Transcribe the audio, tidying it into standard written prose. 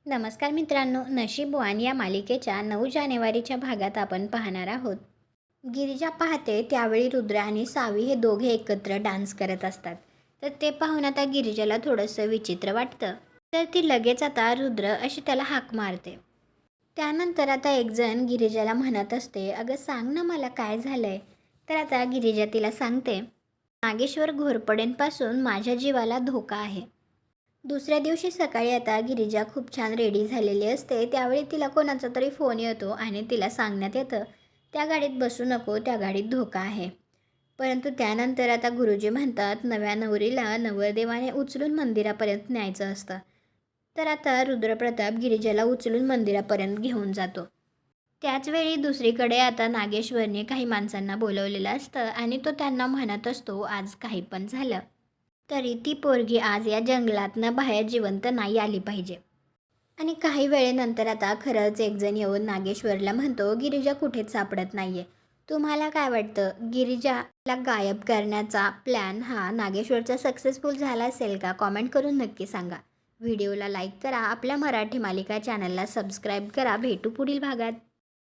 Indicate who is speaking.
Speaker 1: नमस्कार मित्रांनो, नशीबवान या मालिकेच्या 9 जानेवारीच्या भागात आपण पाहणार आहोत. गिरिजा पाहते त्यावेळी रुद्र आणि सावी हे दोघे एकत्र डान्स करत असतात. तर ते पाहून आता गिरिजाला थोडंसं विचित्र वाटतं. तर ती लगेच आता रुद्र अशी त्याला हाक मारते. त्यानंतर आता एकजण गिरिजाला म्हणत असते, अगं सांग ना मला काय झालंय. तर आता गिरिजा तिला सांगते, नागेश्वर घोरपडेंपासून माझ्या जीवाला धोका आहे. दुसऱ्या दिवशी सकाळी आता गिरिजा खूप छान रेडी झालेली असते. त्यावेळी तिला कोणाचा तरी फोन येतो आणि तिला सांगण्यात येतं, त्या गाडीत बसू नको, त्या गाडीत धोका आहे. परंतु त्यानंतर आता गुरुजी म्हणतात, नव्या नवरीला नवरदेवाने उचलून मंदिरापर्यंत न्यायचं असतं. तर आता रुद्रप्रताप गिरिजाला उचलून मंदिरापर्यंत घेऊन जातो. त्याचवेळी दुसरीकडे आता नागेश्वरने काही माणसांना बोलवलेलं असतं आणि तो त्यांना म्हणत असतो, आज काही पण झालं तरी ती पोरगी आज या जंगलातनं बाहेर जिवंत नाही आली पाहिजे. आणि काही वेळेनंतर आता खरंच एकजण येऊन नागेश्वरला म्हणतो, गिरिजा कुठेच सापडत नाहीये. तुम्हाला काय वाटतं, गिरिजाला गायब करण्याचा प्लॅन हा नागेश्वरचा सक्सेसफुल झाला असेल का? कॉमेंट करून नक्की सांगा. व्हिडिओला लाईक करा, आपल्या मराठी मालिका चॅनलला सबस्क्राईब करा. भेटू पुढील भागात.